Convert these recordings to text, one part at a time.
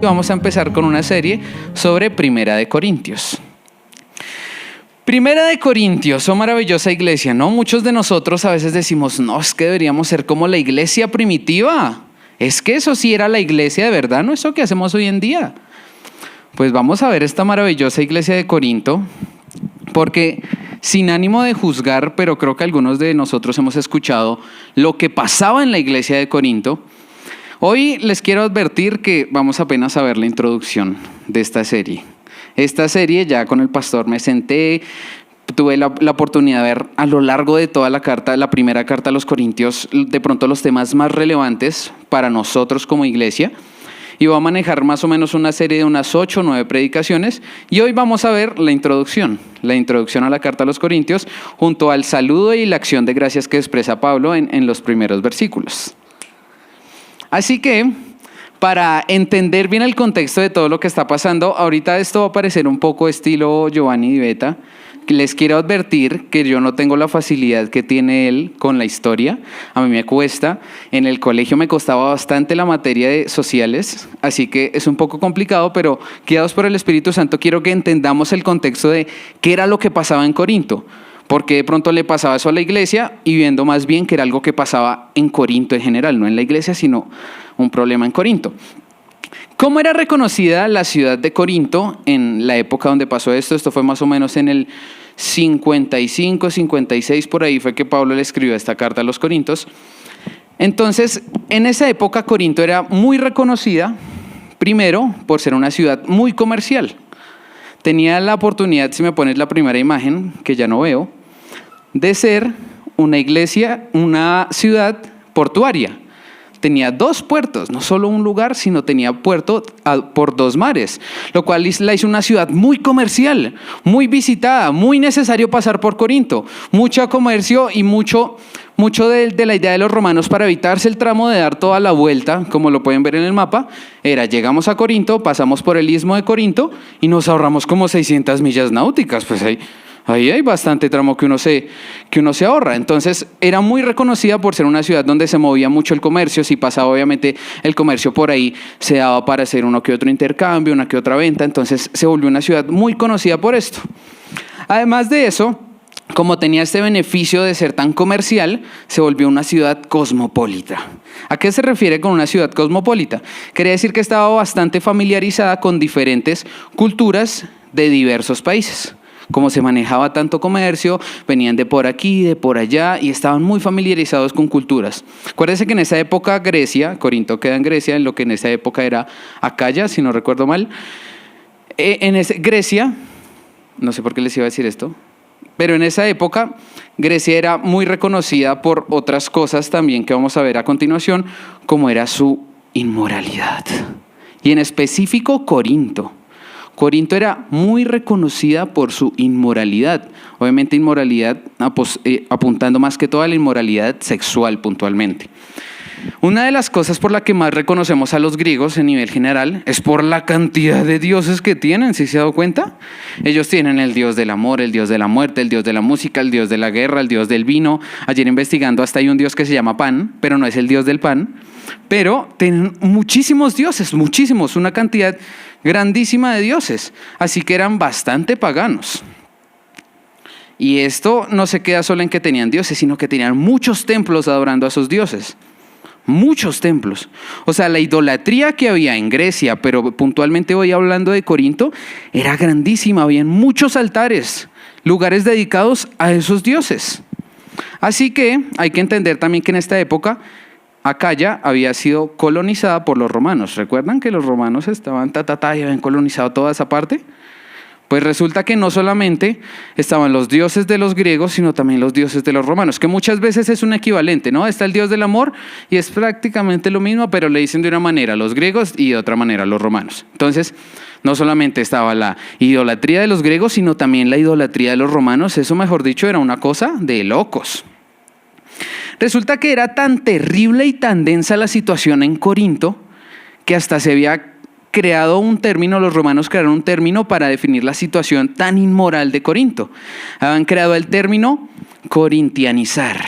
Vamos a empezar con una serie sobre Primera de Corintios. Primera de Corintios, oh maravillosa iglesia, ¿no? Muchos de nosotros a veces decimos, no, es que deberíamos ser como la iglesia primitiva. Es que eso sí era la iglesia de verdad, no eso que hacemos hoy en día. Pues vamos a ver esta maravillosa iglesia de Corinto, porque sin ánimo de juzgar, pero creo que algunos de nosotros hemos escuchado lo que pasaba en la iglesia de Corinto. Hoy les quiero advertir que vamos apenas a ver la introducción de esta serie. Esta serie ya con el pastor me senté, tuve la oportunidad de ver a lo largo de toda la carta, la primera carta a los Corintios, de pronto los temas más relevantes para nosotros como iglesia. Y voy a manejar más o menos una serie de unas 8 o 9 predicaciones. Y hoy vamos a ver la introducción a la carta a los Corintios, junto al saludo y la acción de gracias que expresa Pablo en los primeros versículos. Así que, para entender bien el contexto de todo lo que está pasando, ahorita esto va a parecer un poco estilo Giovanni Di Betta. Les quiero advertir que yo no tengo la facilidad que tiene él con la historia. A mí me cuesta. En el colegio me costaba bastante la materia de sociales, así que es un poco complicado, pero guiados por el Espíritu Santo quiero que entendamos el contexto de qué era lo que pasaba en Corinto. Porque de pronto le pasaba eso a la iglesia y viendo más bien que era algo que pasaba en Corinto en general, no en la iglesia, sino un problema en Corinto. ¿Cómo era reconocida la ciudad de Corinto en la época donde pasó esto? Esto fue más o menos en el 55, 56, por ahí fue que Pablo le escribió esta carta a los Corintios. Entonces, en esa época Corinto era muy reconocida, primero, por ser una ciudad muy comercial. Tenía la oportunidad, si me pones la primera imagen, que ya no veo, de ser una iglesia, una ciudad portuaria. Tenía 2 puertos, no solo un lugar, sino tenía puerto por 2 mares, lo cual la hizo una ciudad muy comercial, muy visitada, muy necesario pasar por Corinto. Mucho comercio y mucho de la idea de los romanos para evitarse el tramo de dar toda la vuelta, como lo pueden ver en el mapa, era llegamos a Corinto, pasamos por el istmo de Corinto y nos ahorramos como 600 millas náuticas, pues ahí hay bastante tramo que uno se ahorra. Entonces era muy reconocida por ser una ciudad donde se movía mucho el comercio. Si pasaba obviamente el comercio por ahí, se daba para hacer uno que otro intercambio, una que otra venta. Entonces se volvió una ciudad muy conocida por esto. Además de eso, como tenía este beneficio de ser tan comercial, se volvió una ciudad cosmopolita. ¿A qué se refiere con una ciudad cosmopolita? Quería decir que estaba bastante familiarizada con diferentes culturas de diversos países. Como se manejaba tanto comercio, venían de por aquí, de por allá y estaban muy familiarizados con culturas. Acuérdense que en esa época Grecia, Corinto queda en Grecia, en lo que en esa época era Acaya, si no recuerdo mal. Grecia, no sé por qué les iba a decir esto, pero en esa época Grecia era muy reconocida por otras cosas también que vamos a ver a continuación, como era su inmoralidad. Y en específico Corinto. Corinto era muy reconocida por su inmoralidad. Obviamente inmoralidad apuntando más que todo a la inmoralidad sexual puntualmente. Una de las cosas por la que más reconocemos a los griegos en nivel general es por la cantidad de dioses que tienen, ¿sí se ha dado cuenta? Ellos tienen el dios del amor, el dios de la muerte, el dios de la música, el dios de la guerra, el dios del vino. Ayer investigando hasta hay un dios que se llama Pan, pero no es el dios del pan. Pero tienen muchísimos dioses, muchísimos, una cantidad grandísima de dioses. Así que eran bastante paganos. Y esto no se queda solo en que tenían dioses, sino que tenían muchos templos adorando a sus dioses. Muchos templos. O sea, la idolatría que había en Grecia, pero puntualmente hoy hablando de Corinto, era grandísima. Habían muchos altares, lugares dedicados a esos dioses. Así que hay que entender también que en esta época Acaya había sido colonizada por los romanos. ¿Recuerdan que los romanos estaban y habían colonizado toda esa parte? Pues resulta que no solamente estaban los dioses de los griegos, sino también los dioses de los romanos, que muchas veces es un equivalente, ¿no? Está el dios del amor y es prácticamente lo mismo, pero le dicen de una manera a los griegos y de otra manera a los romanos. Entonces, no solamente estaba la idolatría de los griegos, sino también la idolatría de los romanos. Eso, mejor dicho, era una cosa de locos. Resulta que era tan terrible y tan densa la situación en Corinto que hasta se había creado un término, los romanos crearon un término para definir la situación tan inmoral de Corinto. Habían creado el término corintianizar.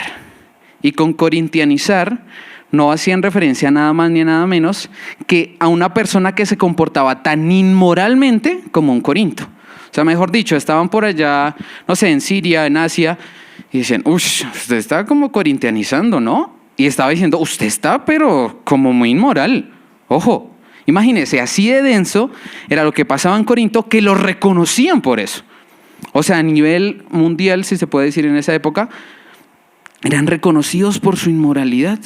Y con corintianizar no hacían referencia a nada más ni a nada menos que a una persona que se comportaba tan inmoralmente como un Corinto. O sea, mejor dicho, estaban por allá, no sé, en Siria, en Asia, y decían, usted está como corintianizando, ¿no? Y estaba diciendo, usted está, pero como muy inmoral. Ojo, imagínese, así de denso era lo que pasaba en Corinto, que lo reconocían por eso. O sea, a nivel mundial, si se puede decir en esa época, eran reconocidos por su inmoralidad.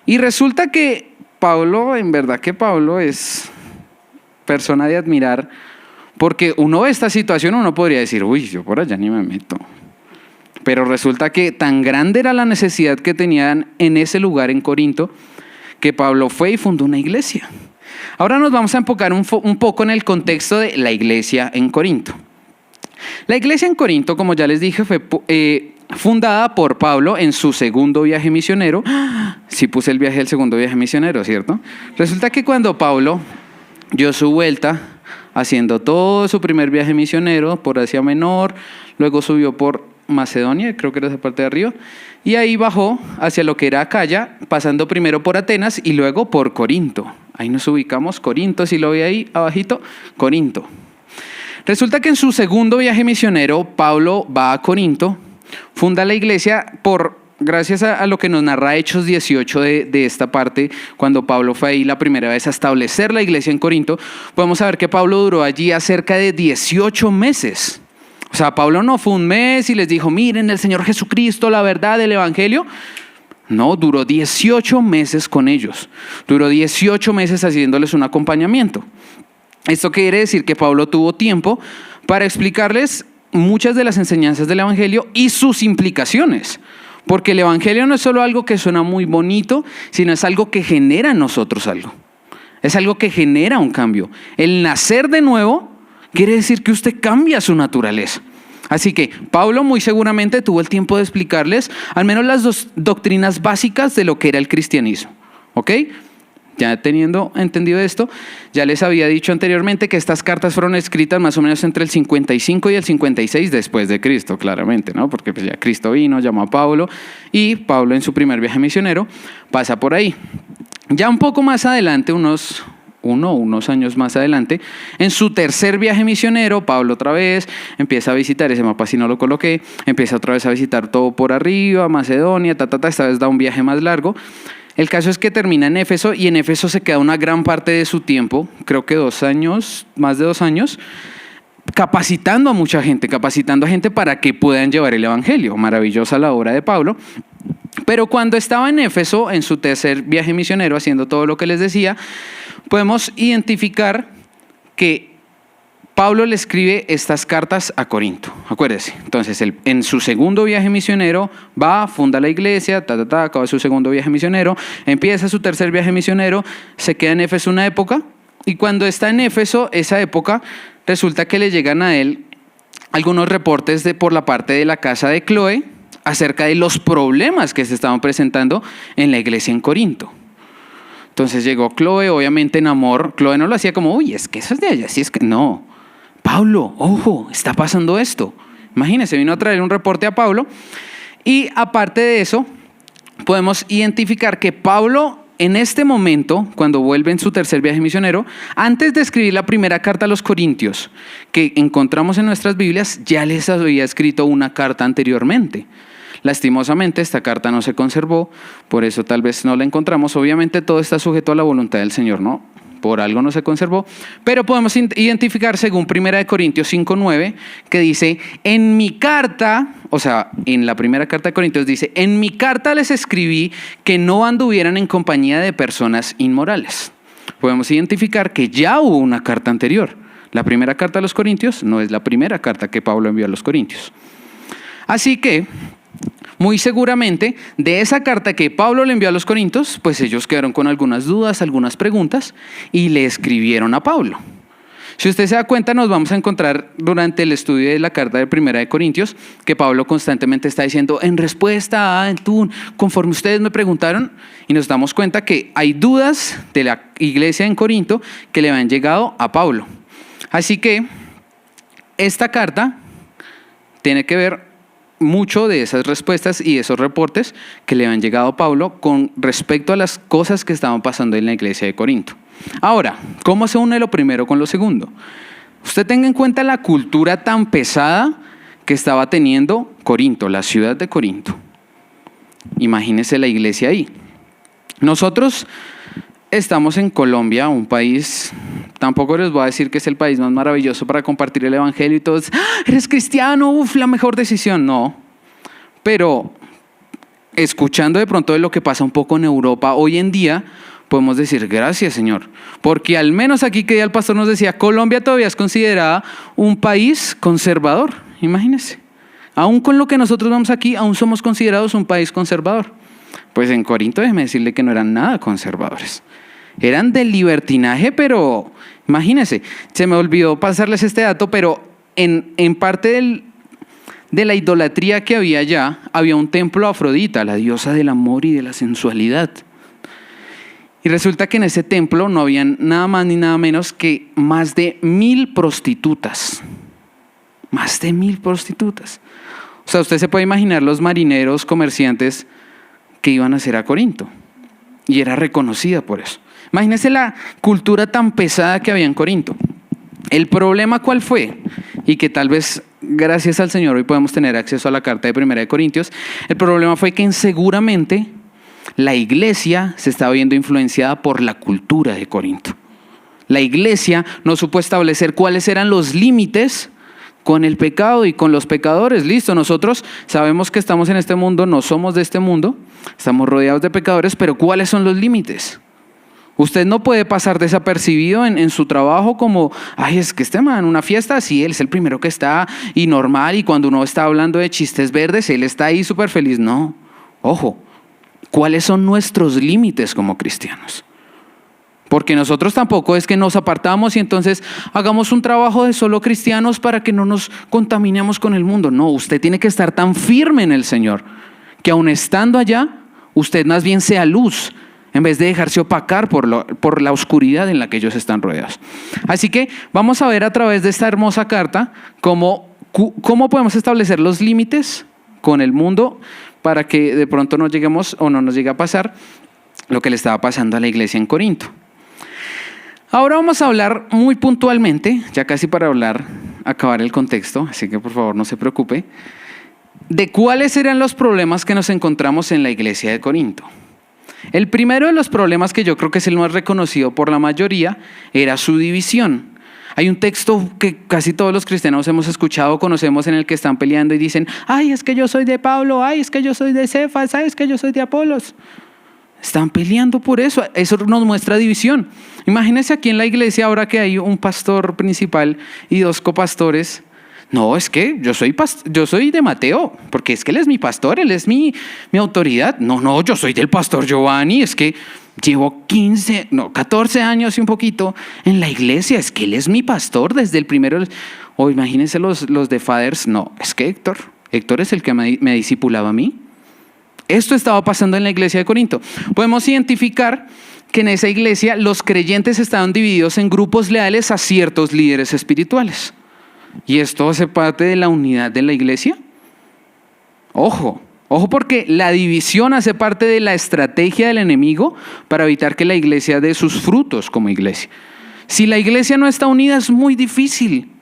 Y resulta que Pablo, en verdad que Pablo es persona de admirar, porque uno ve esta situación, uno podría decir, uy, yo por allá ni me meto. Pero resulta que tan grande era la necesidad que tenían en ese lugar, en Corinto, que Pablo fue y fundó una iglesia. Ahora nos vamos a enfocar un poco en el contexto de la iglesia en Corinto. La iglesia en Corinto, como ya les dije, fue fundada por Pablo en su segundo viaje misionero. Sí puse el viaje del segundo viaje misionero, ¿cierto? Resulta que cuando Pablo dio su vuelta, haciendo todo su primer viaje misionero por Asia Menor, luego subió por Macedonia, creo que era esa parte de arriba, y ahí bajó hacia lo que era Acaya, pasando primero por Atenas y luego por Corinto. Ahí nos ubicamos, Corinto, si lo ve ahí abajito, Corinto. Resulta que en su segundo viaje misionero, Pablo va a Corinto, funda la iglesia gracias a lo que nos narra Hechos 18 de esta parte, cuando Pablo fue ahí la primera vez a establecer la iglesia en Corinto, podemos saber que Pablo duró allí cerca de 18 meses. O sea, Pablo no fue un mes y les dijo, miren el Señor Jesucristo, la verdad del Evangelio. No, duró 18 meses con ellos. Duró 18 meses haciéndoles un acompañamiento. Esto quiere decir que Pablo tuvo tiempo para explicarles muchas de las enseñanzas del Evangelio y sus implicaciones. Porque el Evangelio no es solo algo que suena muy bonito, sino es algo que genera en nosotros algo. Es algo que genera un cambio. El nacer de nuevo quiere decir que usted cambia su naturaleza. Así que Pablo muy seguramente tuvo el tiempo de explicarles al menos las dos doctrinas básicas de lo que era el cristianismo. ¿Ok? Ya teniendo entendido esto, ya les había dicho anteriormente que estas cartas fueron escritas más o menos entre el 55 y el 56 después de Cristo, claramente, ¿no? Porque pues ya Cristo vino, llamó a Pablo y Pablo en su primer viaje misionero pasa por ahí. Ya un poco más adelante, unos años más adelante, en su tercer viaje misionero, Pablo otra vez empieza a visitar, ese mapa si no lo coloqué, empieza otra vez a visitar todo por arriba, Macedonia, esta vez da un viaje más largo. El caso es que termina en Éfeso y en Éfeso se queda una gran parte de su tiempo, creo que 2 años, más de 2 años, capacitando a gente para que puedan llevar el Evangelio. Maravillosa la obra de Pablo. Pero cuando estaba en Éfeso, en su tercer viaje misionero, haciendo todo lo que les decía, podemos identificar que Pablo le escribe estas cartas a Corinto. Acuérdese. Entonces, en su segundo viaje misionero va, funda la iglesia, acaba su segundo viaje misionero, empieza su tercer viaje misionero, se queda en Éfeso una época, y cuando está en Éfeso, esa época, resulta que le llegan a él algunos reportes por la parte de la casa de Cloé acerca de los problemas que se estaban presentando en la iglesia en Corinto. Entonces llegó Cloé, obviamente en amor. Cloé no lo hacía como, uy, es que eso es de allá, sí es que no. Pablo, ojo, está pasando esto. Imagínense, vino a traer un reporte a Pablo. Y aparte de eso, podemos identificar que Pablo, en este momento, cuando vuelve en su tercer viaje misionero, antes de escribir la primera carta a los Corintios, que encontramos en nuestras Biblias, ya les había escrito una carta anteriormente. Lastimosamente esta carta no se conservó, por eso tal vez no la encontramos. Obviamente todo está sujeto a la voluntad del Señor, ¿no? Por algo no se conservó, pero podemos identificar según 1 Corintios 5:9, que dice, en mi carta, o sea, en la primera carta de Corintios dice, en mi carta les escribí que no anduvieran en compañía de personas inmorales. Podemos identificar que ya hubo una carta anterior. La primera carta a los Corintios no es la primera carta que Pablo envió a los Corintios. Así que muy seguramente de esa carta que Pablo le envió a los Corintios, pues ellos quedaron con algunas dudas, algunas preguntas y le escribieron a Pablo. Si usted se da cuenta, nos vamos a encontrar durante el estudio de la carta de 1 Corintios que Pablo constantemente está diciendo en respuesta a conforme ustedes me preguntaron, y nos damos cuenta que hay dudas de la iglesia en Corinto que le habían llegado a Pablo. Así que esta carta tiene que ver mucho de esas respuestas y esos reportes que le han llegado a Pablo con respecto a las cosas que estaban pasando en la iglesia de Corinto. Ahora, ¿cómo se une lo primero con lo segundo? Usted tenga en cuenta la cultura tan pesada que estaba teniendo Corinto, la ciudad de Corinto. Imagínese la iglesia ahí. Nosotros estamos en Colombia, un país, tampoco les voy a decir que es el país más maravilloso para compartir el evangelio y todos, eres cristiano, la mejor decisión. No, pero escuchando de pronto de lo que pasa un poco en Europa hoy en día, podemos decir gracias, Señor, porque al menos aquí que ya el pastor nos decía, Colombia todavía es considerada un país conservador, imagínense. Aún con lo que nosotros vemos aquí, aún somos considerados un país conservador. Pues en Corinto déjeme decirle que no eran nada conservadores. Eran del libertinaje, pero imagínense, se me olvidó pasarles este dato, pero en parte de la idolatría que había allá, había un templo a Afrodita, la diosa del amor y de la sensualidad. Y resulta que en ese templo no habían nada más ni nada menos que más de 1,000 prostitutas. Más de 1,000 prostitutas. O sea, usted se puede imaginar los marineros comerciantes que iban a hacer a Corinto. Y era reconocida por eso. Imagínense la cultura tan pesada que había en Corinto. El problema, ¿cuál fue? Y que tal vez, gracias al Señor, hoy podemos tener acceso a la carta de Primera de Corintios. El problema fue que seguramente la iglesia se estaba viendo influenciada por la cultura de Corinto. La iglesia no supo establecer cuáles eran los límites con el pecado y con los pecadores. Listo, nosotros sabemos que estamos en este mundo, no somos de este mundo, estamos rodeados de pecadores, pero ¿cuáles son los límites? Usted no puede pasar desapercibido en su trabajo como, ay, es que este man en una fiesta, sí, él es el primero que está y normal, y cuando uno está hablando de chistes verdes, él está ahí súper feliz. No, ojo, ¿cuáles son nuestros límites como cristianos? Porque nosotros tampoco es que nos apartamos y entonces hagamos un trabajo de solo cristianos para que no nos contaminemos con el mundo. No, usted tiene que estar tan firme en el Señor que aun estando allá, usted más bien sea luz en vez de dejarse opacar por la oscuridad en la que ellos están rodeados. Así que vamos a ver a través de esta hermosa carta cómo podemos establecer los límites con el mundo para que de pronto no lleguemos o no nos llegue a pasar lo que le estaba pasando a la iglesia en Corinto. Ahora vamos a hablar muy puntualmente, ya casi para acabar el contexto, así que por favor no se preocupe, de cuáles eran los problemas que nos encontramos en la iglesia de Corinto. El primero de los problemas, que yo creo que es el más reconocido por la mayoría, era su división. Hay un texto que casi todos los cristianos hemos escuchado, conocemos, en el que están peleando y dicen, ay, es que yo soy de Pablo, ay, es que yo soy de Cefas, ay, es que yo soy de Apolos. Están peleando por eso. Eso nos muestra división. Imagínense aquí en la iglesia ahora que hay un pastor principal y 2 copastores. No, es que yo soy de Mateo, porque es que él es mi pastor, él es mi autoridad. No, yo soy del pastor Giovanni, es que llevo 14 años y un poquito en la iglesia, es que él es mi pastor desde el primero. O imagínense los de Fathers. No, es que Héctor es el que me discipulaba a mí. Esto estaba pasando en la iglesia de Corinto. Podemos identificar que en esa iglesia los creyentes estaban divididos en grupos leales a ciertos líderes espirituales. ¿Y esto hace parte de la unidad de la iglesia? Ojo porque la división hace parte de la estrategia del enemigo para evitar que la iglesia dé sus frutos como iglesia. Si la iglesia no está unida es muy difícil.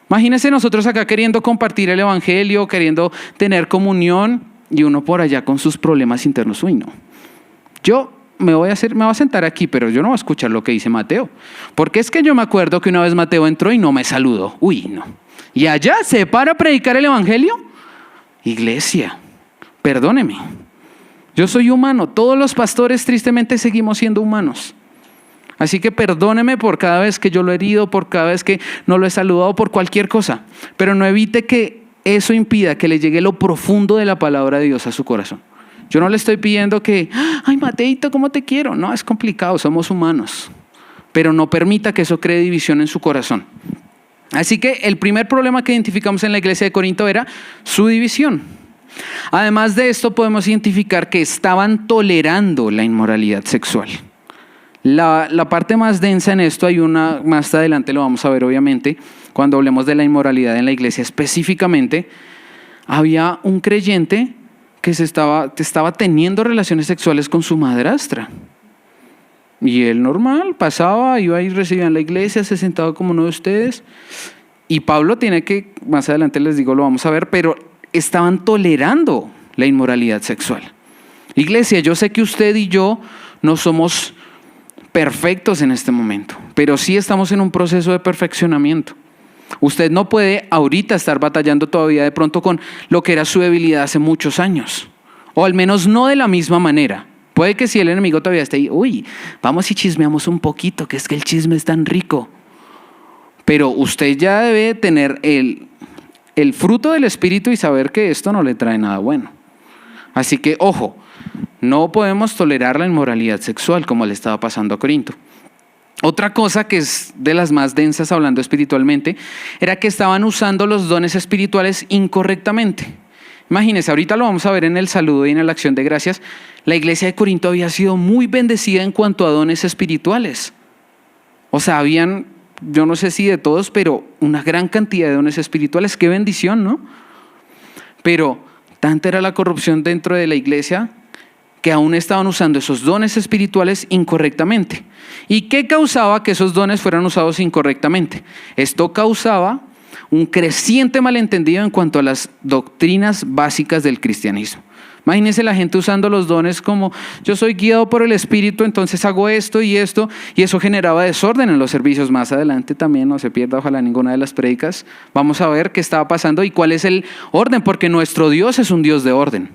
Imagínense nosotros acá queriendo compartir el evangelio, queriendo tener comunión, y uno por allá con sus problemas internos. Uy, no. Yo me voy a sentar aquí, pero yo no voy a escuchar lo que dice Mateo. Porque es que yo me acuerdo que una vez Mateo entró y no me saludó. Uy, no. Y allá se para a predicar el evangelio. Iglesia, perdóneme. Yo soy humano. Todos los pastores tristemente seguimos siendo humanos. Así que perdóneme por cada vez que yo lo he herido, por cada vez que no lo he saludado, por cualquier cosa. Pero no evite que eso impida que le llegue lo profundo de la palabra de Dios a su corazón. Yo no le estoy pidiendo que, ay, Mateito, ¿cómo te quiero? No, es complicado, somos humanos. Pero no permita que eso cree división en su corazón. Así que el primer problema que identificamos en la iglesia de Corinto era su división. Además de esto, podemos identificar que estaban tolerando la inmoralidad sexual. La parte más densa en esto, hay una, más adelante lo vamos a ver obviamente, cuando hablemos de la inmoralidad en la iglesia específicamente. había un creyente que estaba teniendo relaciones sexuales con su madrastra. Y él normal, pasaba, iba y recibía en la iglesia, se sentaba como uno de ustedes. Y Pablo tiene que, más adelante les digo, lo vamos a ver, pero estaban tolerando la inmoralidad sexual. Iglesia, yo sé que usted y yo no somos perfectos en este momento, pero sí estamos en un proceso de perfeccionamiento. Usted no puede ahorita estar batallando todavía de pronto con lo que era su debilidad hace muchos años, o al menos no de la misma manera. Puede que si el enemigo todavía esté ahí, uy, vamos y chismeamos un poquito, que es que el chisme es tan rico. Pero usted ya debe tener el fruto del Espíritu y saber que esto no le trae nada bueno. Así que, ojo, no podemos tolerar la inmoralidad sexual como le estaba pasando a Corinto. Otra cosa que es de las más densas hablando espiritualmente, era que estaban usando los dones espirituales incorrectamente. Imagínense, ahorita lo vamos a ver en el saludo y en la acción de gracias. La iglesia de Corinto había sido muy bendecida en cuanto a dones espirituales. O sea, habían, yo no sé si de todos, pero una gran cantidad de dones espirituales. Qué bendición, ¿no? Pero tanta era la corrupción dentro de la iglesia que aún estaban usando esos dones espirituales incorrectamente. ¿Y qué causaba que esos dones fueran usados incorrectamente? Esto causaba un creciente malentendido en cuanto a las doctrinas básicas del cristianismo. Imagínense la gente usando los dones como yo soy guiado por el Espíritu, entonces hago esto, y eso generaba desorden en los servicios. Más adelante también, no se pierda ojalá ninguna de las prédicas, vamos a ver qué estaba pasando y cuál es el orden, porque nuestro Dios es un Dios de orden.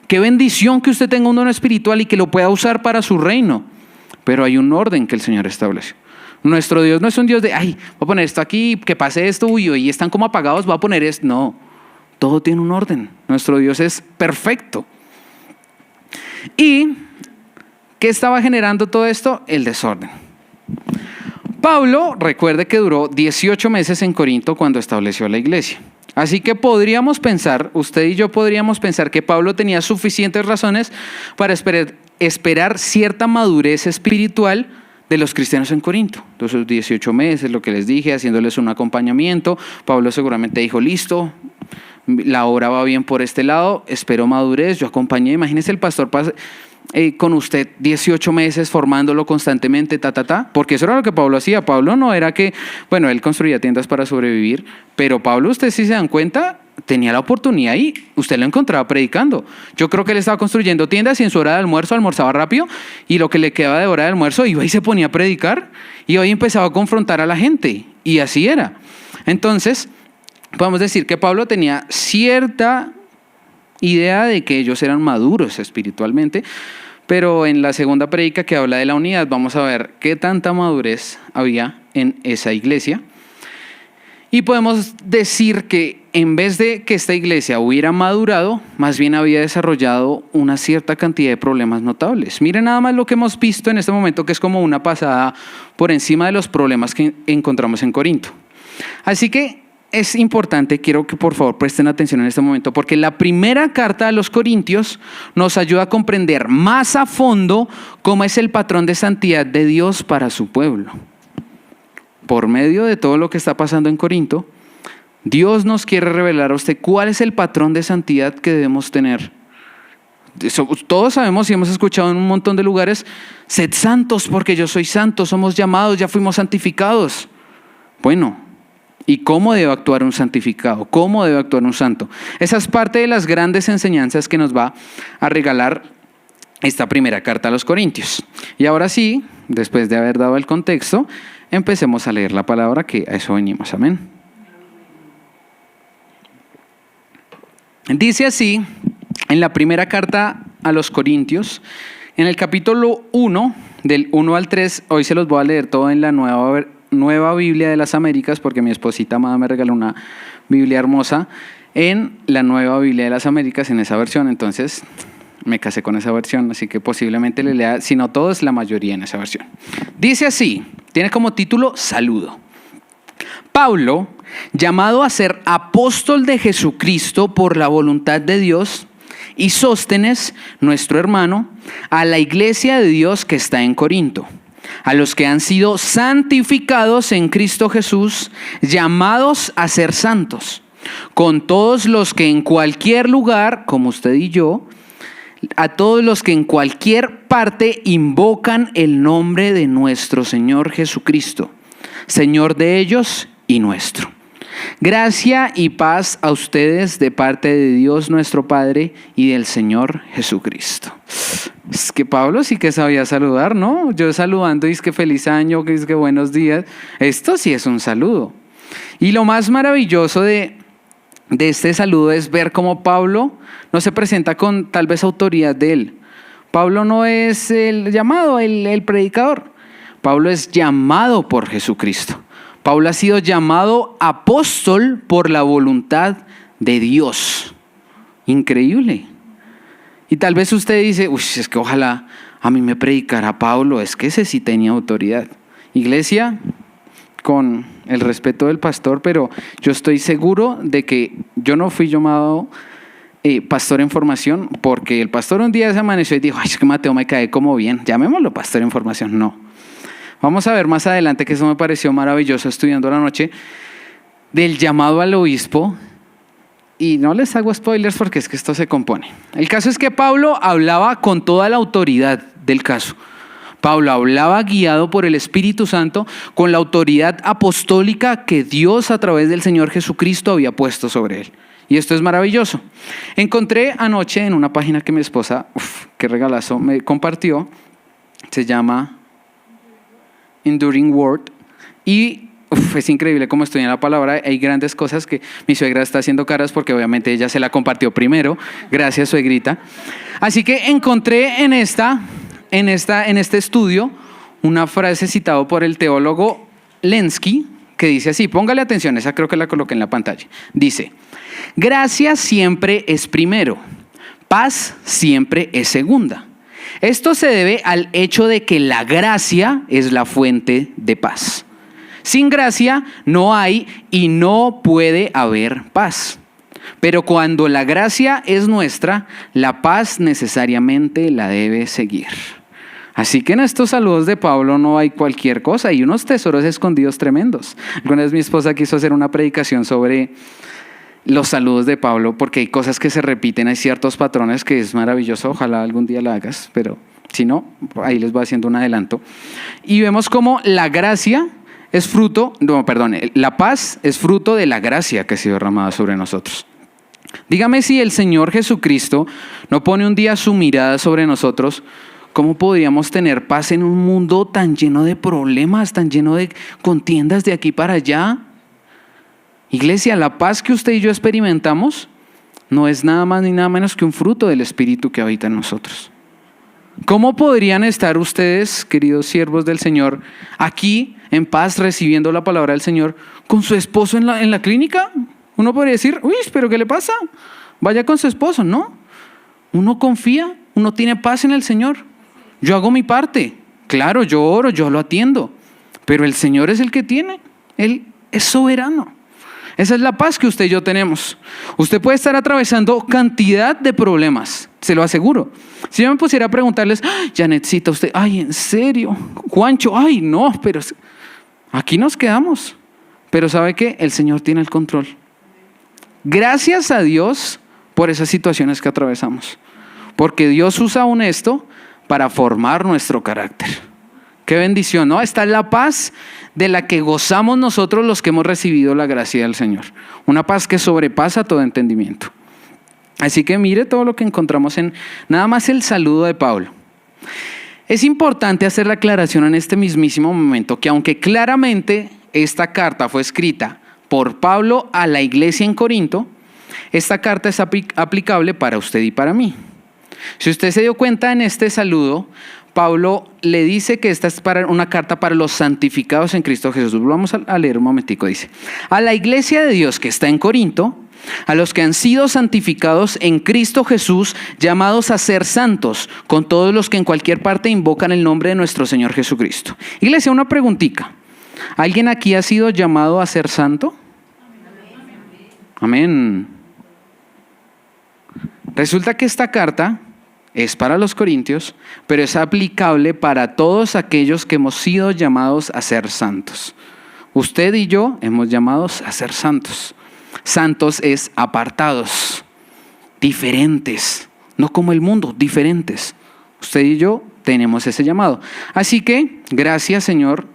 Qué bendición que usted tenga un don espiritual y que lo pueda usar para su reino, pero hay un orden que el Señor estableció. Nuestro Dios no es un Dios de, ay, voy a poner esto aquí, que pase esto, uy, y están como apagados, voy a poner esto. No, todo tiene un orden. Nuestro Dios es perfecto. ¿Y qué estaba generando todo esto? El desorden. Pablo, recuerde que duró 18 meses en Corinto cuando estableció la iglesia. Así que podríamos pensar, usted y yo podríamos pensar que Pablo tenía suficientes razones para esperar cierta madurez espiritual de los cristianos en Corinto. Entonces 18 meses, lo que les dije, haciéndoles un acompañamiento. Pablo seguramente dijo, listo, la obra va bien por este lado, espero madurez, yo acompañé. Imagínese el pastor con usted 18 meses formándolo constantemente, porque eso era lo que Pablo hacía. Pablo no era que, bueno, él construía tiendas para sobrevivir, pero Pablo, usted si se dan cuenta, tenía la oportunidad y usted lo encontraba predicando. Yo creo que él estaba construyendo tiendas y en su hora de almuerzo almorzaba rápido y lo que le quedaba de hora de almuerzo iba y se ponía a predicar y hoy empezaba a confrontar a la gente y así era. Entonces, podemos decir que Pablo tenía cierta idea de que ellos eran maduros espiritualmente, pero en la segunda prédica que habla de la unidad vamos a ver qué tanta madurez había en esa iglesia. Y podemos decir que en vez de que esta iglesia hubiera madurado, más bien había desarrollado una cierta cantidad de problemas notables. Miren nada más lo que hemos visto en este momento, que es como una pasada por encima de los problemas que encontramos en Corinto. Así que es importante, quiero que por favor presten atención en este momento, porque la primera carta a los Corintios nos ayuda a comprender más a fondo cómo es el patrón de santidad de Dios para su pueblo. Por medio de todo lo que está pasando en Corinto, Dios nos quiere revelar a usted cuál es el patrón de santidad que debemos tener. Todos sabemos y hemos escuchado en un montón de lugares, sed santos porque yo soy santo, somos llamados, ya fuimos santificados. Bueno, ¿y cómo debe actuar un santificado? ¿Cómo debe actuar un santo? Esa es parte de las grandes enseñanzas que nos va a regalar esta primera carta a los Corintios. Y ahora sí, después de haber dado el contexto, empecemos a leer la palabra, que a eso venimos. Amén. Dice así, en la primera carta a los Corintios, en el capítulo 1, del 1 al 3, hoy se los voy a leer todo en la Nueva Biblia de las Américas, porque mi esposita amada me regaló una Biblia hermosa en la Nueva Biblia de las Américas, en esa versión. Entonces me casé con esa versión, así que posiblemente le lea, si no todos, la mayoría en esa versión. Dice así, tiene como título Saludo. Pablo, llamado a ser apóstol de Jesucristo por la voluntad de Dios, y Sóstenes, nuestro hermano, a la iglesia de Dios que está en Corinto, a los que han sido santificados en Cristo Jesús, llamados a ser santos, con todos los que en cualquier lugar, como usted y yo, a todos los que en cualquier parte invocan el nombre de nuestro Señor Jesucristo, Señor de ellos y nuestro. Gracia y paz a ustedes de parte de Dios nuestro Padre y del Señor Jesucristo. Es que Pablo sí que sabía saludar, ¿no? Yo saludando y es que feliz año, que es que buenos días. Esto sí es un saludo. Y lo más maravilloso de este saludo es ver cómo Pablo no se presenta con tal vez autoridad de él. Pablo no es el llamado, el predicador. Pablo es llamado por Jesucristo. Pablo ha sido llamado apóstol por la voluntad de Dios. Increíble. Y tal vez usted dice, uy, es que ojalá a mí me predicara Pablo, es que ese sí tenía autoridad. Iglesia, con el respeto del pastor, pero yo estoy seguro de que yo no fui llamado pastor en formación porque el pastor un día se amaneció y dijo, ay, es que Mateo me cae como bien, llamémoslo pastor en formación. No. Vamos a ver más adelante, que eso me pareció maravilloso estudiando la noche, del llamado al obispo. Y no les hago spoilers porque es que esto se compone. El caso es que Pablo hablaba con toda la autoridad del caso. Pablo hablaba guiado por el Espíritu Santo con la autoridad apostólica que Dios a través del Señor Jesucristo había puesto sobre él. Y esto es maravilloso. Encontré anoche en una página que mi esposa, qué regalazo, me compartió. Se llama Enduring Word. Y es increíble cómo estudian la palabra. Hay grandes cosas que mi suegra está haciendo caras porque obviamente ella se la compartió primero. Gracias, suegrita. Así que encontré en este estudio una frase citada por el teólogo Lenski que dice así, póngale atención, esa creo que la coloqué en la pantalla. Dice, gracia siempre es primero, paz siempre es segunda. Esto se debe al hecho de que la gracia es la fuente de paz. Sin gracia no hay y no puede haber paz. Pero cuando la gracia es nuestra, la paz necesariamente la debe seguir. Así que en estos saludos de Pablo no hay cualquier cosa, hay unos tesoros escondidos tremendos. Alguna vez mi esposa quiso hacer una predicación sobre los saludos de Pablo porque hay cosas que se repiten, hay ciertos patrones que es maravilloso, ojalá algún día la hagas, pero si no, ahí les voy haciendo un adelanto. Y vemos cómo la gracia es fruto, la paz es fruto de la gracia que ha sido derramada sobre nosotros. Dígame si el Señor Jesucristo no pone un día su mirada sobre nosotros, ¿cómo podríamos tener paz en un mundo tan lleno de problemas, tan lleno de contiendas de aquí para allá? Iglesia, la paz que usted y yo experimentamos no es nada más ni nada menos que un fruto del Espíritu que habita en nosotros. ¿Cómo podrían estar ustedes, queridos siervos del Señor, aquí en paz recibiendo la palabra del Señor con su esposo en la clínica? Uno podría decir, uy, ¿pero qué le pasa? Vaya con su esposo, ¿no? Uno confía, uno tiene paz en el Señor. Yo hago mi parte, claro, yo oro, yo lo atiendo, pero el Señor es el que tiene, Él es soberano. Esa es la paz que usted y yo tenemos. Usted puede estar atravesando cantidad de problemas, se lo aseguro. Si yo me pusiera a preguntarles, Janetcita, usted, ay, ¿en serio? Juancho, ay, no, pero aquí nos quedamos. Pero ¿sabe qué? El Señor tiene el control. Gracias a Dios por esas situaciones que atravesamos. Porque Dios usa aún esto para formar nuestro carácter. Qué bendición, ¿no? Esta es la paz de la que gozamos nosotros los que hemos recibido la gracia del Señor. Una paz que sobrepasa todo entendimiento. Así que mire todo lo que encontramos en nada más el saludo de Pablo. Es importante hacer la aclaración en este mismísimo momento que aunque claramente esta carta fue escrita por Pablo a la iglesia en Corinto, esta carta es aplicable para usted y para mí. Si usted se dio cuenta en este saludo, Pablo le dice que esta es una carta para los santificados en Cristo Jesús. Vamos a leer un momentico, dice. A la iglesia de Dios que está en Corinto, a los que han sido santificados en Cristo Jesús, llamados a ser santos, con todos los que en cualquier parte invocan el nombre de nuestro Señor Jesucristo. Iglesia, una preguntita. ¿Alguien aquí ha sido llamado a ser santo? Amén. Resulta que esta carta es para los corintios, pero es aplicable para todos aquellos que hemos sido llamados a ser santos. Usted y yo hemos llamados a ser santos. Santos es apartados, diferentes, no como el mundo, diferentes. Usted y yo tenemos ese llamado. Así que gracias, Señor,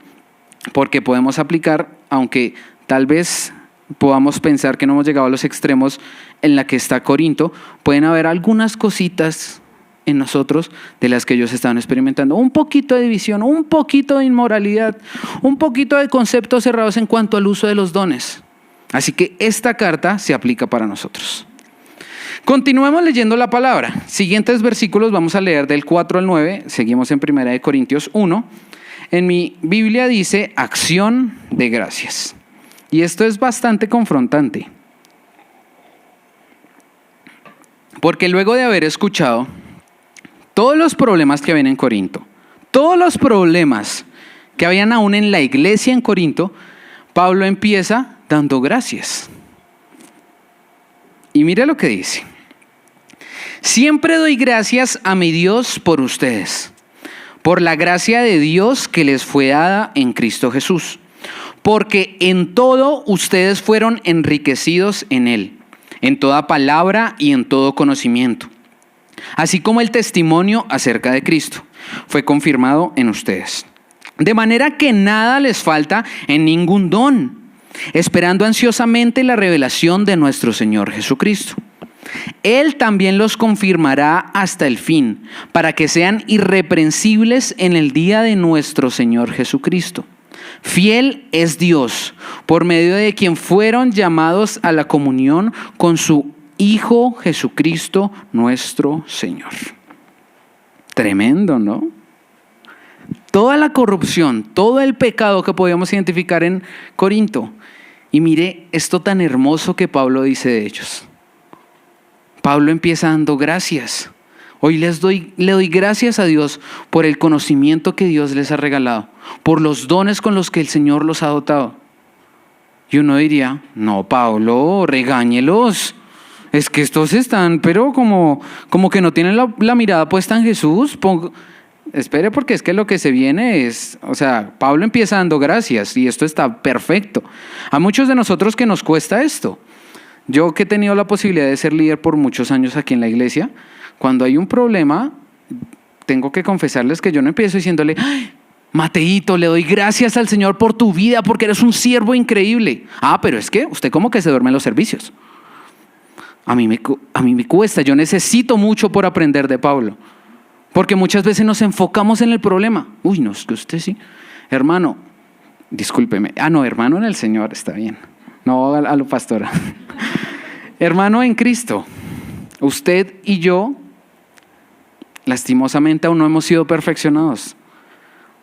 porque podemos aplicar, aunque tal vez podamos pensar que no hemos llegado a los extremos en la que está Corinto, pueden haber algunas cositas en nosotros de las que ellos estaban experimentando. Un poquito de división, un poquito de inmoralidad, un poquito de conceptos cerrados en cuanto al uso de los dones. Así que esta carta se aplica para nosotros. Continuemos leyendo la palabra. Siguientes versículos vamos a leer del 4 al 9. Seguimos en 1 Corintios 1. En mi Biblia dice acción de gracias. Y esto es bastante confrontante. Porque luego de haber escuchado todos los problemas que habían en Corinto, todos los problemas que habían aún en la iglesia en Corinto, Pablo empieza dando gracias. Y mire lo que dice. Siempre doy gracias a mi Dios por ustedes, por la gracia de Dios que les fue dada en Cristo Jesús, porque en todo ustedes fueron enriquecidos en Él, en toda palabra y en todo conocimiento. Así como el testimonio acerca de Cristo fue confirmado en ustedes. De manera que nada les falta en ningún don, esperando ansiosamente la revelación de nuestro Señor Jesucristo. Él también los confirmará hasta el fin, para que sean irreprensibles en el día de nuestro Señor Jesucristo. Fiel es Dios, por medio de quien fueron llamados a la comunión con su Hijo Jesucristo nuestro Señor. Tremendo, ¿no? Toda la corrupción, todo el pecado que podíamos identificar en Corinto. Y mire esto tan hermoso que Pablo dice de ellos. Pablo empieza dando gracias. Hoy le doy gracias a Dios por el conocimiento que Dios les ha regalado, por los dones con los que el Señor los ha dotado. Y uno diría, no, Pablo, regáñelos. Es que estos están, pero como que no tienen la mirada puesta en Jesús. Espere, porque es que lo que se viene es, Pablo empieza dando gracias y esto está perfecto. A muchos de nosotros que nos cuesta esto. Yo que he tenido la posibilidad de ser líder por muchos años aquí en la iglesia, cuando hay un problema, tengo que confesarles que yo no empiezo diciéndole, ¡ay, Mateito, le doy gracias al Señor por tu vida porque eres un siervo increíble! Ah, pero es que usted como que se duerme en los servicios. A mí me cuesta, yo necesito mucho por aprender de Pablo. Porque muchas veces nos enfocamos en el problema. Uy, no, es que usted sí. Hermano, discúlpeme. No, hermano en el Señor, está bien. No a lo pastora. Hermano en Cristo, usted y yo, lastimosamente aún no hemos sido perfeccionados.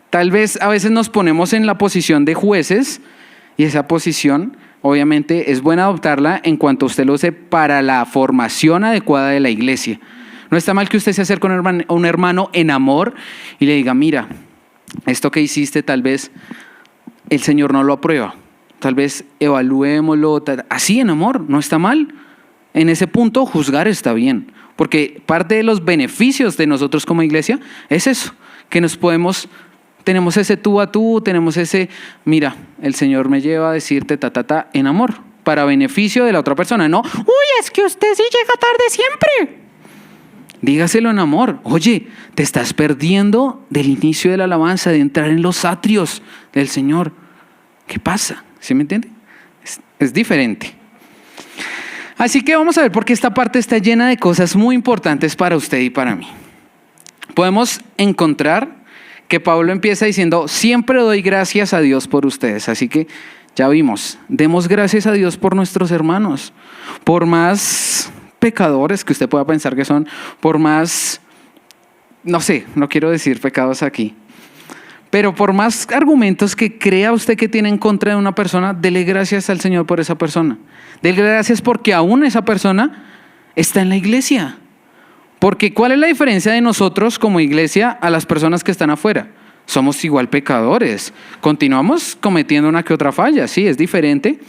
Tal vez a veces nos ponemos en la posición de jueces y esa posición obviamente es buena adoptarla en cuanto usted lo use para la formación adecuada de la iglesia. No está mal que usted se acerque a un hermano en amor y le diga, mira, esto que hiciste tal vez el Señor no lo aprueba. Tal vez evaluémoslo, así en amor, no está mal. En ese punto juzgar está bien, porque parte de los beneficios de nosotros como iglesia es eso, que tenemos ese tú a tú, tenemos ese, mira, el Señor me lleva a decirte en amor, para beneficio de la otra persona. No, uy, es que usted sí llega tarde siempre. Dígaselo en amor. Oye, te estás perdiendo del inicio de la alabanza, de entrar en los atrios del Señor. ¿Qué pasa? ¿Sí me entiende? Es diferente. Así que vamos a ver por qué esta parte está llena de cosas muy importantes para usted y para mí. Podemos encontrar que Pablo empieza diciendo, siempre doy gracias a Dios por ustedes. Así que ya vimos, demos gracias a Dios por nuestros hermanos, por más pecadores que usted pueda pensar que son, por más, no quiero decir pecados aquí, pero por más argumentos que crea usted que tiene en contra de una persona, dele gracias al Señor por esa persona. Dele gracias porque aún esa persona está en la iglesia. Porque ¿cuál es la diferencia de nosotros como iglesia a las personas que están afuera? Somos igual pecadores. Continuamos cometiendo una que otra falla, sí, es diferente.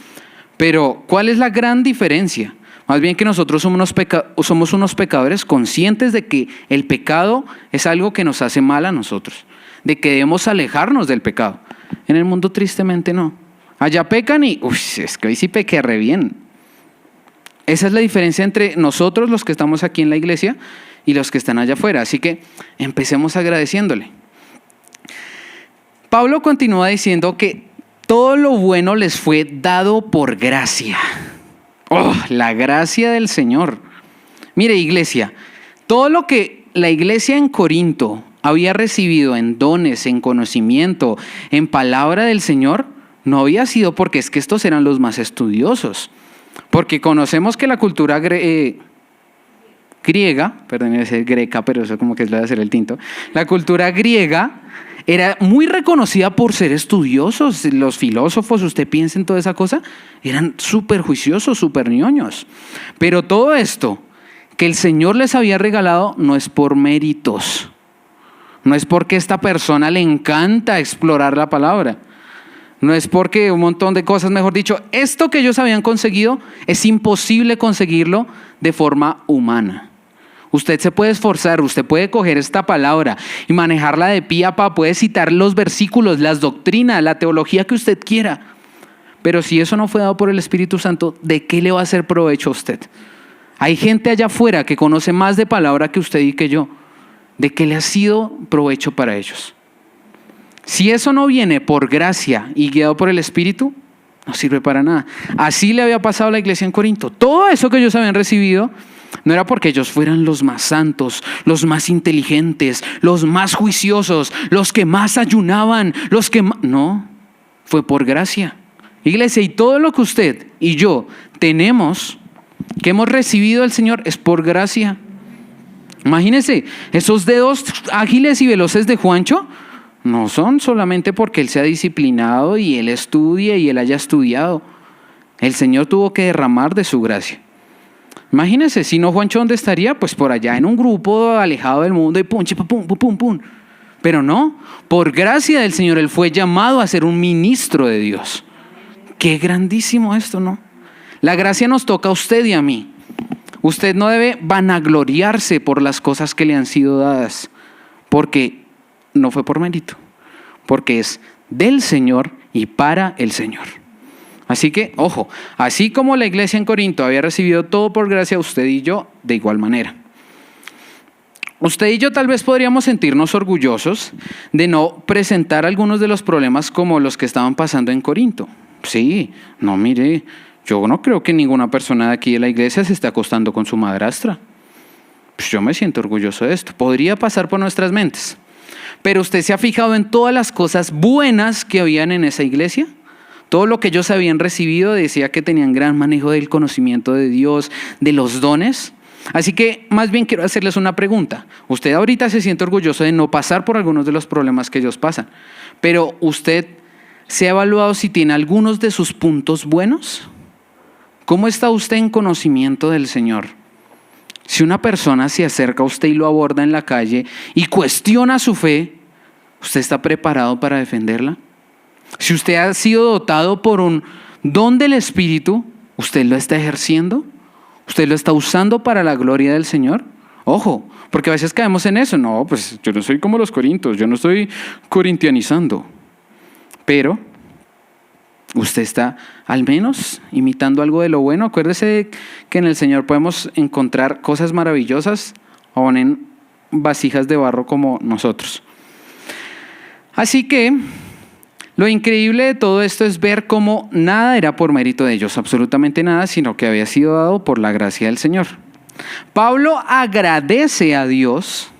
Pero ¿cuál es la gran diferencia? Más bien que nosotros somos unos pecadores conscientes de que el pecado es algo que nos hace mal a nosotros, de que debemos alejarnos del pecado. En el mundo tristemente no. Allá pecan y, es que hoy sí pequé re bien. Esa es la diferencia entre nosotros, los que estamos aquí en la iglesia, y los que están allá afuera. Así que empecemos agradeciéndole. Pablo continúa diciendo que todo lo bueno les fue dado por gracia. ¡Oh, la gracia del Señor! Mire, iglesia, todo lo que la iglesia en Corinto había recibido en dones, en conocimiento, en palabra del Señor, no había sido porque es que estos eran los más estudiosos. Porque conocemos que la cultura griega, perdón, iba a decir greca, pero eso como que es lo de hacer el tinto. La cultura griega era muy reconocida por ser estudiosos. Los filósofos, usted piensa en toda esa cosa, eran súper juiciosos, súper ñoños. Pero todo esto que el Señor les había regalado no es por méritos. No es porque a esta persona le encanta explorar la palabra. No es porque un montón de cosas, mejor dicho, esto que ellos habían conseguido es imposible conseguirlo de forma humana. Usted se puede esforzar, usted puede coger esta palabra y manejarla de pie a pa, puede citar los versículos, las doctrinas, la teología que usted quiera. Pero si eso no fue dado por el Espíritu Santo, ¿de qué le va a hacer provecho a usted? Hay gente allá afuera que conoce más de palabra que usted y que yo. ¿De qué le ha sido provecho para ellos? Si eso no viene por gracia y guiado por el Espíritu, no sirve para nada. Así le había pasado a la iglesia en Corinto. Todo eso que ellos habían recibido no era porque ellos fueran los más santos, los más inteligentes, los más juiciosos, los que más ayunaban, los que más... No, fue por gracia. Iglesia, y todo lo que usted y yo tenemos, que hemos recibido del Señor, es por gracia. Imagínense, esos dedos ágiles y veloces de Juancho no son solamente porque él sea disciplinado y él estudie y él haya estudiado. El Señor tuvo que derramar de su gracia. Imagínense, si no, Juancho, ¿dónde estaría? Pues por allá en un grupo alejado del mundo y pum, pum, pum, pum, pum. Pero no, por gracia del Señor, él fue llamado a ser un ministro de Dios. Qué grandísimo esto, ¿no? La gracia nos toca a usted y a mí. Usted no debe vanagloriarse por las cosas que le han sido dadas, porque no fue por mérito, porque es del Señor y para el Señor. Así que, ojo, así como la iglesia en Corinto había recibido todo por gracia, usted y yo de igual manera. Usted y yo tal vez podríamos sentirnos orgullosos de no presentar algunos de los problemas como los que estaban pasando en Corinto. Sí, no, mire, yo no creo que ninguna persona de aquí de la iglesia se esté acostando con su madrastra. Pues yo me siento orgulloso de esto. Podría pasar por nuestras mentes. Pero usted se ha fijado en todas las cosas buenas que habían en esa iglesia. Todo lo que ellos habían recibido decía que tenían gran manejo del conocimiento de Dios, de los dones. Así que más bien quiero hacerles una pregunta. Usted ahorita se siente orgulloso de no pasar por algunos de los problemas que ellos pasan. Pero usted se ha evaluado si tiene algunos de sus puntos buenos. ¿Cómo está usted en conocimiento del Señor? Si una persona se acerca a usted y lo aborda en la calle y cuestiona su fe, ¿usted está preparado para defenderla? Si usted ha sido dotado por un don del Espíritu, ¿usted lo está ejerciendo? ¿Usted lo está usando para la gloria del Señor? Ojo, porque a veces caemos en eso. No, pues yo no soy como los corintios, yo no estoy corintianizando. Pero usted está al menos imitando algo de lo bueno. Acuérdese que en el Señor podemos encontrar cosas maravillosas aún en vasijas de barro como nosotros. Así que lo increíble de todo esto es ver cómo nada era por mérito de ellos, absolutamente nada, sino que había sido dado por la gracia del Señor. Pablo agradece a Dios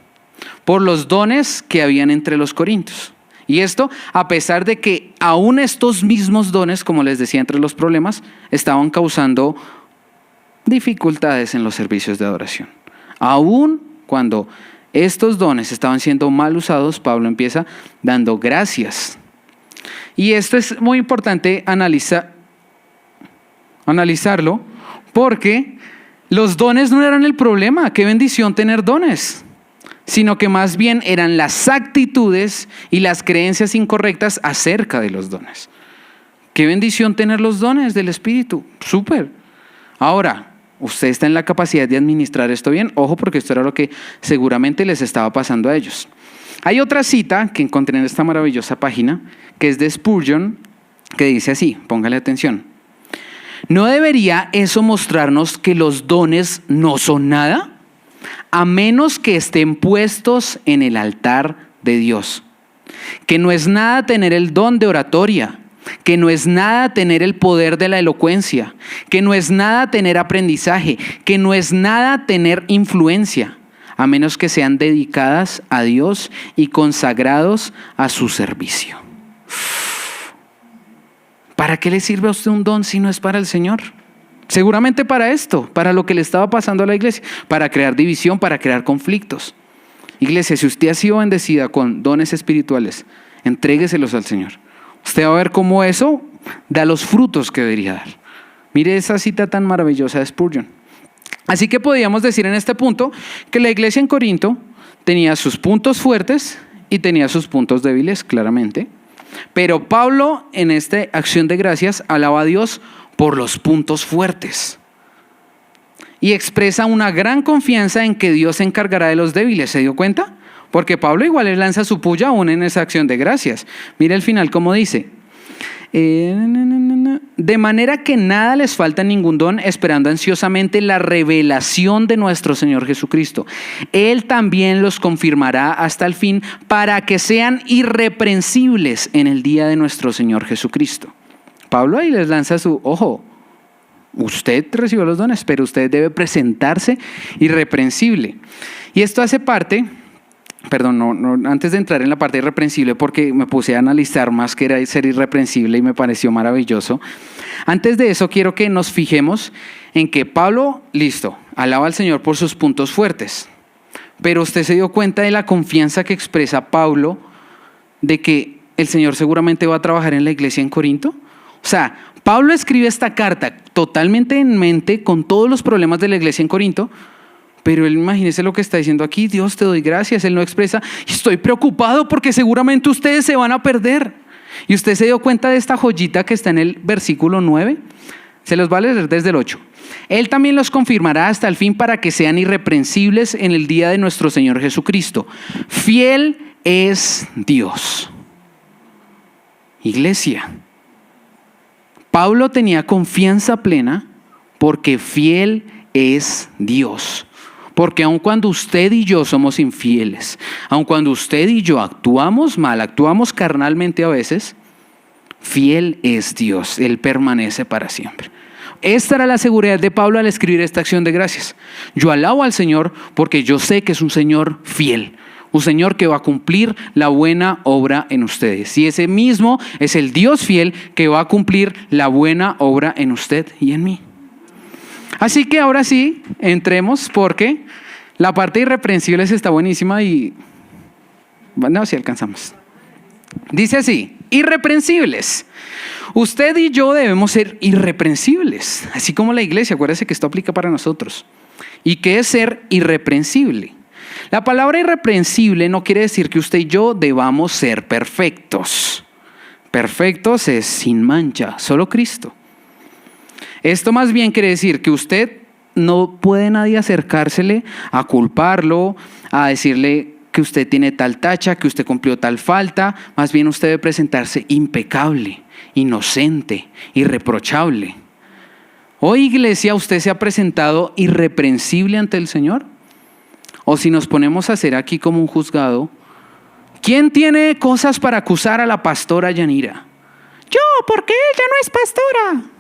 por los dones que habían entre los corintios. Y esto a pesar de que aún estos mismos dones, como les decía, entre los problemas, estaban causando dificultades en los servicios de adoración. Aún cuando estos dones estaban siendo mal usados, Pablo empieza dando gracias. Y esto es muy importante analizarlo, porque los dones no eran el problema. Qué bendición tener dones, sino que más bien eran las actitudes y las creencias incorrectas acerca de los dones. Qué bendición tener los dones del Espíritu, súper. Ahora, usted está en la capacidad de administrar esto bien. Ojo, porque esto era lo que seguramente les estaba pasando a ellos. Hay otra cita que encontré en esta maravillosa página, que es de Spurgeon, que dice así, póngale atención: ¿No debería eso mostrarnos que los dones no son nada? A menos que estén puestos en el altar de Dios. Que no es nada tener el don de oratoria, que no es nada tener el poder de la elocuencia, que no es nada tener aprendizaje, que no es nada tener influencia, a menos que sean dedicadas a Dios y consagrados a su servicio. ¿Para qué le sirve a usted un don si no es para el Señor? Seguramente para esto, para lo que le estaba pasando a la iglesia, para crear división, para crear conflictos. Iglesia, si usted ha sido bendecida con dones espirituales, entrégueselos al Señor. Usted va a ver cómo eso da los frutos que debería dar. Mire esa cita tan maravillosa de Spurgeon. Así que podríamos decir en este punto que la iglesia en Corinto tenía sus puntos fuertes y tenía sus puntos débiles, claramente. Pero Pablo en esta acción de gracias alaba a Dios por los puntos fuertes. Y expresa una gran confianza en que Dios se encargará de los débiles. ¿Se dio cuenta? Porque Pablo igual le lanza su puya aún en esa acción de gracias. Mire el final como dice. De manera que nada les falta ningún don, esperando ansiosamente la revelación de nuestro Señor Jesucristo. Él también los confirmará hasta el fin para que sean irreprensibles en el día de nuestro Señor Jesucristo. Pablo ahí les lanza su, ojo, usted recibió los dones, pero usted debe presentarse irreprensible. Y esto hace parte... antes de entrar en la parte irreprensible, porque me puse a analizar más que era ser irreprensible y me pareció maravilloso. Antes de eso quiero que nos fijemos en que Pablo, alaba al Señor por sus puntos fuertes. Pero usted se dio cuenta de la confianza que expresa Pablo de que el Señor seguramente va a trabajar en la iglesia en Corinto. O sea, Pablo escribe esta carta totalmente en mente con todos los problemas de la iglesia en Corinto. Pero él, imagínese lo que está diciendo aquí, Dios te doy gracias. Él no expresa, estoy preocupado porque seguramente ustedes se van a perder. Y usted se dio cuenta de esta joyita que está en el versículo 9. Se los va a leer desde el 8. Él también los confirmará hasta el fin para que sean irreprensibles en el día de nuestro Señor Jesucristo. Fiel es Dios. Iglesia, Pablo tenía confianza plena porque fiel es Dios. Porque aun cuando usted y yo somos infieles, aun cuando usted y yo actuamos mal, actuamos carnalmente a veces, fiel es Dios, Él permanece para siempre. Esta era la seguridad de Pablo al escribir esta acción de gracias. Yo alabo al Señor porque yo sé que es un Señor fiel, un Señor que va a cumplir la buena obra en ustedes. Y ese mismo es el Dios fiel que va a cumplir la buena obra en usted y en mí. Así que ahora sí, entremos porque la parte irreprensibles está buenísima y bueno, si alcanzamos. Dice así, irreprensibles. Usted y yo debemos ser irreprensibles, así como la iglesia. Acuérdese que esto aplica para nosotros. ¿Y qué es ser irreprensible? La palabra irreprensible no quiere decir que usted y yo debamos ser perfectos. Perfectos es sin mancha, solo Cristo. Esto más bien quiere decir que usted no puede nadie acercársele a culparlo, a decirle que usted tiene tal tacha, que usted cumplió tal falta. Más bien usted debe presentarse impecable, inocente, irreprochable. Hoy, iglesia, ¿usted se ha presentado irreprensible ante el Señor? O si nos ponemos a hacer aquí como un juzgado, ¿quién tiene cosas para acusar a la pastora Yanira? Yo, porque ella no es pastora.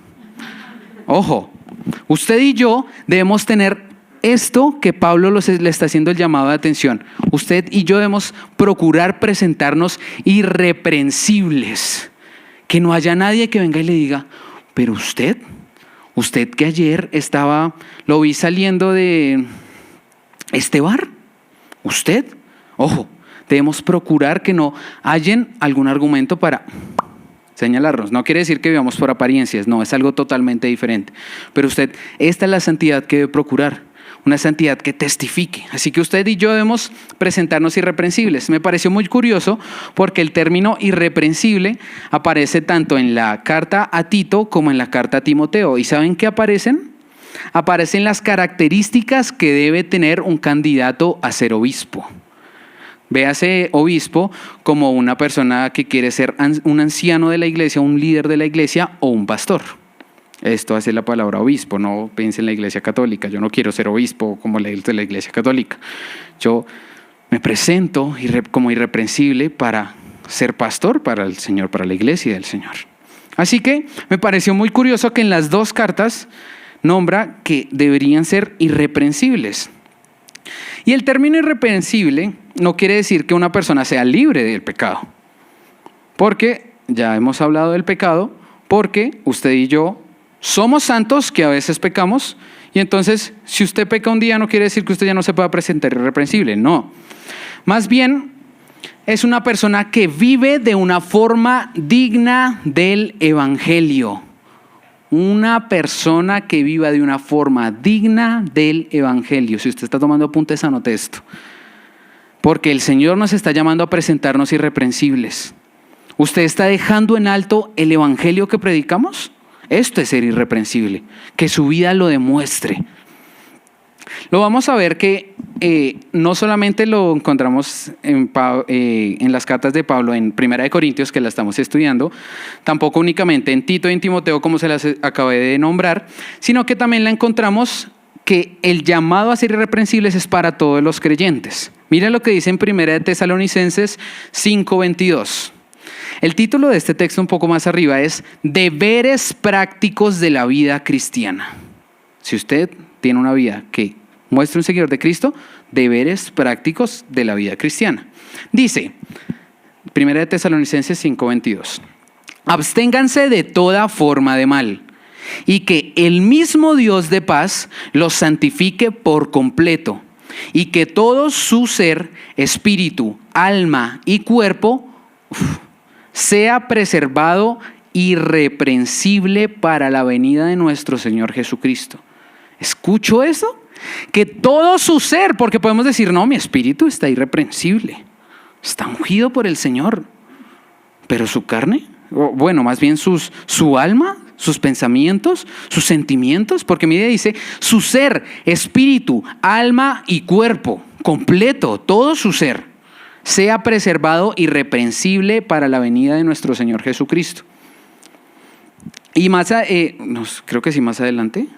Ojo, usted y yo debemos tener esto que Pablo le está haciendo el llamado de atención. Usted y yo debemos procurar presentarnos irreprensibles. Que no haya nadie que venga y le diga, pero usted que ayer lo vi saliendo de este bar. Usted, ojo, debemos procurar que no hayan algún argumento para señalarnos. No quiere decir que vivamos por apariencias, no, es algo totalmente diferente. Pero esta es la santidad que debe procurar, una santidad que testifique. Así que usted y yo debemos presentarnos irreprensibles. Me pareció muy curioso porque el término irreprensible aparece tanto en la carta a Tito como en la carta a Timoteo. ¿Y saben qué aparecen? Aparecen las características que debe tener un candidato a ser obispo. Véase obispo como una persona que quiere ser un anciano de la iglesia, un líder de la iglesia o un pastor. Esto hace la palabra obispo, no piense en la Iglesia Católica. Yo no quiero ser obispo como la de la Iglesia Católica. Yo me presento como irreprensible para ser pastor para el Señor, para la Iglesia del Señor. Así que me pareció muy curioso que en las dos cartas nombra que deberían ser irreprensibles. Y el término irreprensible no quiere decir que una persona sea libre del pecado. Porque ya hemos hablado del pecado, porque usted y yo somos santos que a veces pecamos. Y entonces, si usted peca un día, no quiere decir que usted ya no se pueda presentar irreprensible. No. Más bien, es una persona que vive de una forma digna del Evangelio. Una persona que viva de una forma digna del Evangelio. Si usted está tomando apuntes, anote esto. Porque el Señor nos está llamando a presentarnos irreprensibles. ¿Usted está dejando en alto el Evangelio que predicamos? Esto es ser irreprensible. Que su vida lo demuestre. Lo vamos a ver que no solamente lo encontramos en las cartas de Pablo en Primera de Corintios, que la estamos estudiando, tampoco únicamente en Tito y en Timoteo, como se las acabé de nombrar, sino que también la encontramos que el llamado a ser irreprensibles es para todos los creyentes. Mira lo que dice en Primera de Tesalonicenses 5:22. El título de este texto un poco más arriba es Deberes prácticos de la vida cristiana. Si usted tiene una vida que muestra un seguidor de Cristo, deberes prácticos de la vida cristiana. Dice, 1 Tesalonicenses 5:22, absténganse de toda forma de mal y que el mismo Dios de paz los santifique por completo y que todo su ser, espíritu, alma y cuerpo sea preservado irreprensible para la venida de nuestro Señor Jesucristo. ¿Escucho eso? Que todo su ser, porque podemos decir, no, mi espíritu está irreprensible, está ungido por el Señor, pero su carne, bueno, más bien su alma, sus pensamientos, sus sentimientos, porque mire, dice, su ser, espíritu, alma y cuerpo, completo, todo su ser, sea preservado irreprensible para la venida de nuestro Señor Jesucristo. Y más, creo que sí, más adelante.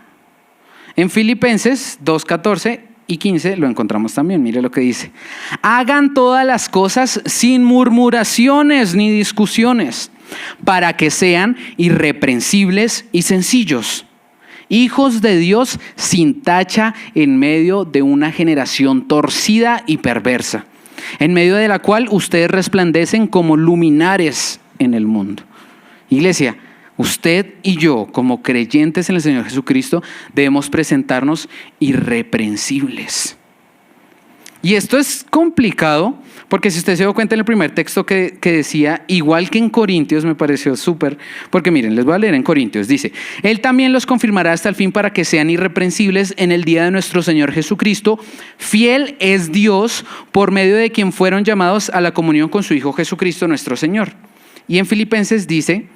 En Filipenses 2:14 y 15 lo encontramos también. Mire lo que dice. Hagan todas las cosas sin murmuraciones ni discusiones, para que sean irreprensibles y sencillos, hijos de Dios sin tacha en medio de una generación torcida y perversa, en medio de la cual ustedes resplandecen como luminares en el mundo. Iglesia, usted y yo, como creyentes en el Señor Jesucristo, debemos presentarnos irreprensibles. Y esto es complicado, porque si usted se dio cuenta en el primer texto que decía, igual que en Corintios, me pareció súper, porque miren, les voy a leer en Corintios, dice, Él también los confirmará hasta el fin para que sean irreprensibles en el día de nuestro Señor Jesucristo. Fiel es Dios, por medio de quien fueron llamados a la comunión con su Hijo Jesucristo nuestro Señor. Y en Filipenses dice,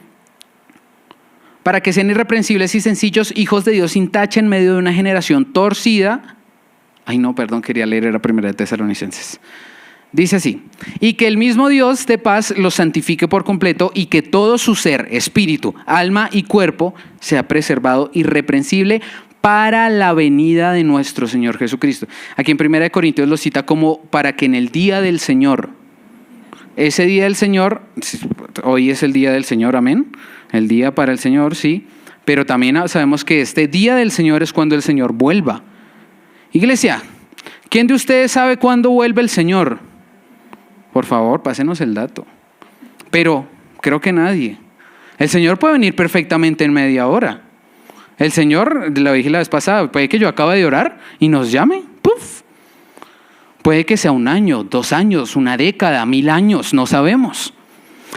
para que sean irreprensibles y sencillos, hijos de Dios sin tacha en medio de una generación torcida. Quería leer la Primera de Tesalonicenses. Dice así, y que el mismo Dios de paz los santifique por completo y que todo su ser, espíritu, alma y cuerpo sea preservado irreprensible para la venida de nuestro Señor Jesucristo. Aquí en 1 Corintios lo cita como para que en el día del Señor, ese día del Señor, hoy es el día del Señor, amén, el día para el Señor, sí, pero también sabemos que este día del Señor es cuando el Señor vuelva. Iglesia, ¿quién de ustedes sabe cuándo vuelve el Señor? Por favor, pásenos el dato. Pero creo que nadie. El Señor puede venir perfectamente en media hora. El Señor, lo dije la vez pasada, puede que yo acabe de orar y nos llame. ¡Puf! Puede que sea 1 año, 2 años, 1 década, 1000 años, no sabemos.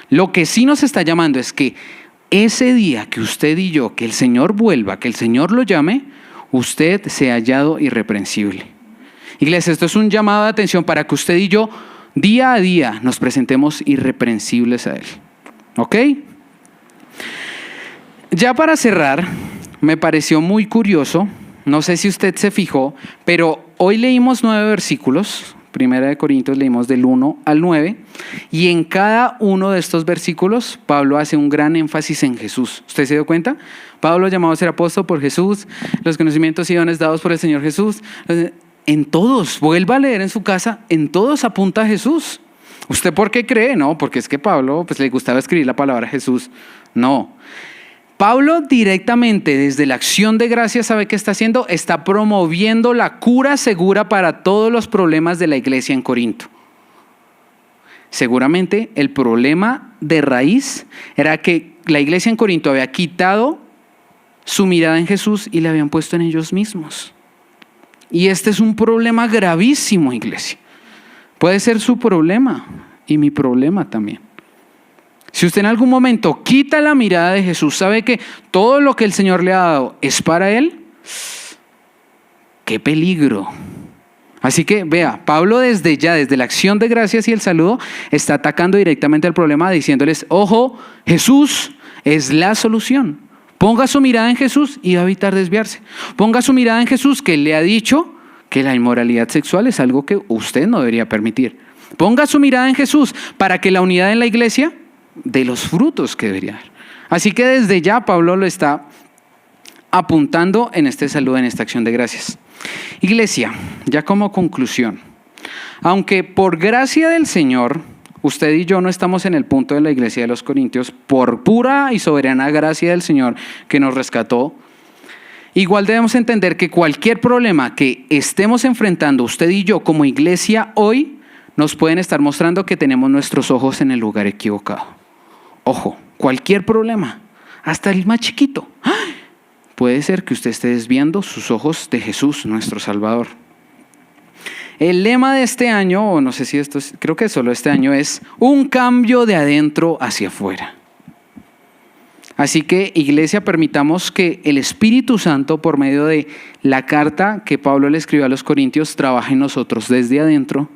Lo que sí nos está llamando es que ese día que usted y yo, que el Señor vuelva, que el Señor lo llame, usted sea hallado irreprensible. Iglesia, esto es un llamado de atención para que usted y yo día a día nos presentemos irreprensibles a Él. ¿Ok? Ya para cerrar, me pareció muy curioso, no sé si usted se fijó, pero hoy leímos 9 versículos, Primera de Corintios leímos del 1 al 9, y en cada uno de estos versículos Pablo hace un gran énfasis en Jesús. ¿Usted se dio cuenta? Pablo llamado a ser apóstol por Jesús, los conocimientos y dones dados por el Señor Jesús. En todos, vuelva a leer en su casa, en todos apunta a Jesús. ¿Usted por qué cree? No, porque es que Pablo le gustaba escribir la palabra Jesús. No. Pablo directamente desde la acción de gracias, ¿sabe qué está haciendo? Está promoviendo la cura segura para todos los problemas de la iglesia en Corinto. Seguramente el problema de raíz era que la iglesia en Corinto había quitado su mirada en Jesús y la habían puesto en ellos mismos. Y este es un problema gravísimo, iglesia. Puede ser su problema y mi problema también. Si usted en algún momento quita la mirada de Jesús, sabe que todo lo que el Señor le ha dado es para Él, ¡qué peligro! Así que vea, Pablo desde la acción de gracias y el saludo, está atacando directamente al problema diciéndoles, ojo, Jesús es la solución. Ponga su mirada en Jesús y va a evitar desviarse. Ponga su mirada en Jesús, que le ha dicho que la inmoralidad sexual es algo que usted no debería permitir. Ponga su mirada en Jesús para que la unidad en la iglesia de los frutos que debería dar. Así que desde ya Pablo lo está apuntando en este saludo, en esta acción de gracias. Iglesia, ya como conclusión, aunque por gracia del Señor, usted y yo no estamos en el punto de la iglesia de los Corintios, por pura y soberana gracia del Señor que nos rescató, igual debemos entender que cualquier problema que estemos enfrentando usted y yo como iglesia hoy, nos pueden estar mostrando que tenemos nuestros ojos en el lugar equivocado. Ojo, cualquier problema, hasta el más chiquito, puede ser que usted esté desviando sus ojos de Jesús, nuestro Salvador. El lema de este año, o no sé si creo que solo este año, es un cambio de adentro hacia afuera. Así que, iglesia, permitamos que el Espíritu Santo, por medio de la carta que Pablo le escribió a los Corintios, trabaje en nosotros desde adentro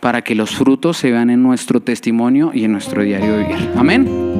para que los frutos se vean en nuestro testimonio y en nuestro diario vivir. Amén.